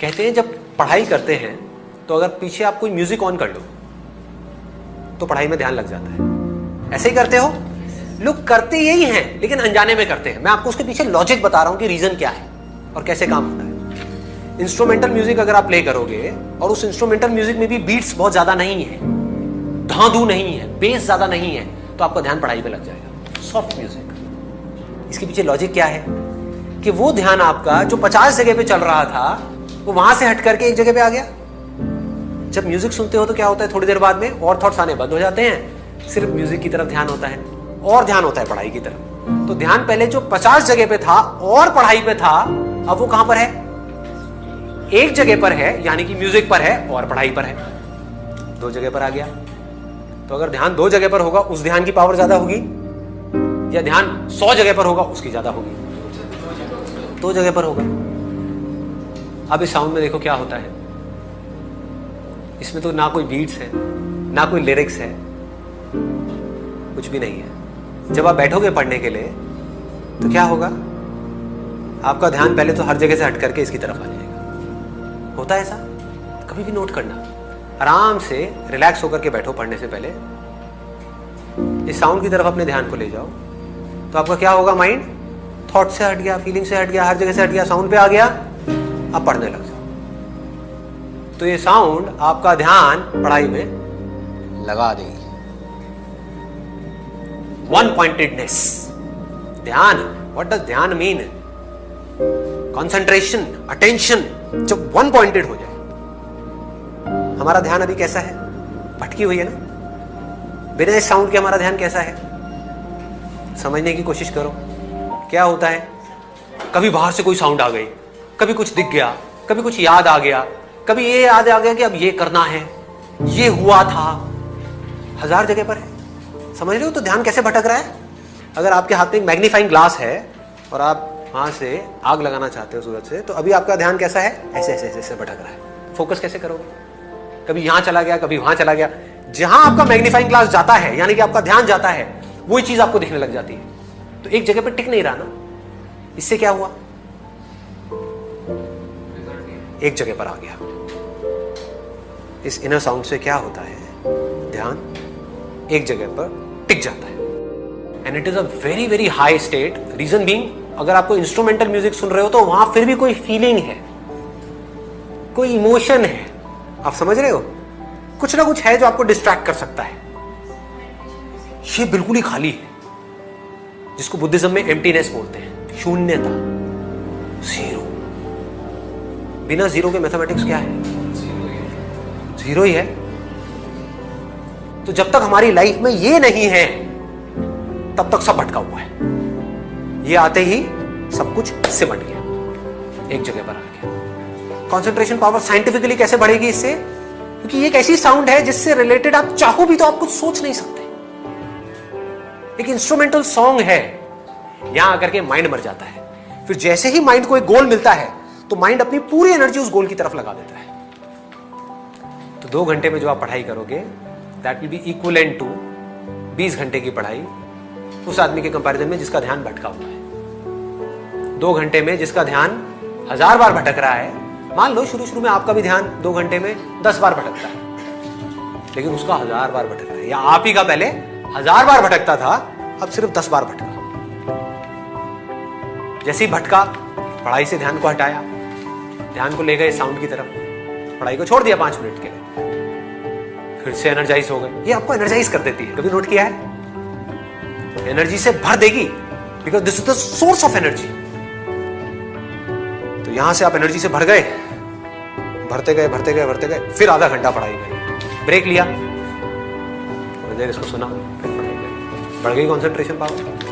कहते हैं जब पढ़ाई करते हैं तो अगर पीछे आप कोई म्यूजिक ऑन कर लो तो पढ़ाई में ध्यान लग जाता है। ऐसे ही करते हो? लोग करते यही हैं लेकिन अनजाने में करते हैं। मैं आपको उसके पीछे लॉजिक बता रहा हूं कि रीजन क्या है और कैसे काम होता है। इंस्ट्रूमेंटल म्यूजिक अगर आप प्ले करोगे और उस इंस्ट्रूमेंटल म्यूजिक में भी बीट्स बहुत ज्यादा नहीं है, धांधू नहीं है, बेस ज्यादा नहीं है, तो आपका ध्यान पढ़ाई पे लग जाएगा। सॉफ्ट म्यूजिक, इसके पीछे लॉजिक क्या है कि वो ध्यान आपका जो 50 जगह पे चल रहा था वो वहां से हट करके एक जगह पे आ गया। जब म्यूजिक सुनते हो तो क्या होता है, थोड़ी देर बाद में और थॉट्स आने बंद हो जाते हैं, सिर्फ म्यूजिक की तरफ ध्यान होता है और ध्यान होता है पढ़ाई की तरफ। तो ध्यान पहले जो 50 जगह पे था और पढ़ाई पे था, अब वो कहां पर है? एक जगह पर है, यानी कि म्यूजिक पर है और पढ़ाई पर है। 2 जगह पर आ गया। तो अगर ध्यान 2 जगह पर होगा उस ध्यान की पावर ज्यादा होगी, या ध्यान 100 जगह पर होगा उसकी ज्यादा होगी? 2 जगह पर होगा। अब इस साउंड में देखो क्या होता है। इसमें तो ना कोई बीट्स है, ना कोई लिरिक्स है, कुछ भी नहीं है। जब आप बैठोगे पढ़ने के लिए तो क्या होगा, आपका ध्यान पहले तो हर जगह से हट करके इसकी तरफ आ जाएगा। होता है ऐसा? कभी भी नोट करना, आराम से रिलैक्स होकर के बैठो पढ़ने से पहले, इस साउंड की तरफ अपने ध्यान को ले जाओ, तो आपका क्या होगा, माइंड थॉट से हट गया, फीलिंग से हट गया, हर जगह से हट गया, साउंड पे आ गया, अब पढ़ने लग जाओ। तो ये साउंड आपका ध्यान पढ़ाई में लगा देगी। वन पॉइंटेडनेस, ध्यान, व्हाट डज ध्यान मीन? कंसंट्रेशन, अटेंशन, जब वन पॉइंटेड हो जाए। हमारा ध्यान अभी कैसा है? भटकी हुई है ना। बिना इस साउंड के हमारा ध्यान कैसा है? समझने की कोशिश करो। क्या होता है, कभी बाहर से कोई साउंड आ गई, कभी कुछ दिख गया, कभी कुछ याद आ गया, कभी ये याद आ गया कि अब ये करना है, ये हुआ था, 1000 जगह पर है। समझ रहे हो तो ध्यान कैसे भटक रहा है? अगर आपके हाथ में एक मैग्नीफाइंग ग्लास है और आप वहां से आग लगाना चाहते हो सूरज से, तो अभी आपका ध्यान कैसा है? ऐसे ऐसे ऐसे भटक रहा है। फोकस कैसे करोगे? कभी यहां चला गया, कभी वहां चला गया। जहां आपका मैग्नीफाइंग ग्लास जाता है, यानी कि आपका ध्यान जाता है, वही चीज आपको दिखने लग जाती है। तो एक जगह पर टिक नहीं रहा ना। इससे क्या हुआ? एक जगह पर आ गया। इस इनर साउंड से क्या होता है, ध्यान एक जगह पर टिक जाता है। And it is a very very high state. Reason being, अगर आपको इंस्ट्रूमेंटल म्यूजिक सुन रहे हो तो वहां फिर भी कोई फीलिंग है, कोई इमोशन है। आप समझ रहे हो? कुछ ना कुछ है जो आपको डिस्ट्रैक्ट कर सकता है। ये बिल्कुल ही खाली है, जिसको बुद्धिज्म में एम्प्टीनेस बोलते हैं, शून्यता, जीरो। बिना जीरो के मैथमेटिक्स क्या है? जीरो ही है। तो जब तक हमारी लाइफ में ये नहीं है तब तक सब भटका हुआ है। ये आते ही सब कुछ सिमट गया, एक जगह पर आ गया। कंसंट्रेशन पावर साइंटिफिकली कैसे बढ़ेगी इससे? क्योंकि ये एक ऐसी साउंड है जिससे रिलेटेड आप चाहो भी तो आप कुछ सोच नहीं सकते। एक इंस्ट्रूमेंटल सॉन्ग है, यहां आकर के माइंड मर जाता है। फिर जैसे ही माइंड को एक गोल मिलता है तो माइंड अपनी पूरी एनर्जी उस गोल की तरफ लगा देता है। तो 2 घंटे में जो आप पढ़ाई करोगे, that will be equivalent to 20 घंटे की पढ़ाई उस आदमी के कंपैरिजन में जिसका ध्यान भटका हुआ है। 2 घंटे में जिसका ध्यान 1000 बार भटक रहा है, मान लो शुरू में आपका भी ध्यान 2 घंटे में 10 बार भटकता है, लेकिन उसका 1000 बार भटक रहा है। या आप ही का पहले 1000 बार भटकता था, अब सिर्फ 10 बार भटका। जैसे ही भटका, पढ़ाई से ध्यान को हटाया, ध्यान को ले गए साउंड की तरफ, पढ़ाई को छोड़ दिया 5 मिनट के लिए, फिर से एनर्जाइज हो गए। ये आपको एनर्जाइज कर देती है, कभी नोट किया है? एनर्जी से भर देगी, because this is the source of energy. तो यहां से आप एनर्जी से भर गए, भरते गए भरते गए भरते गए, फिर आधा घंटा पढ़ाई करी, ब्रेक लिया, थोड़ी देर इसको सुना, फिर पढ़ाई करी, बढ़ गई कंसंट्रेशन पावर।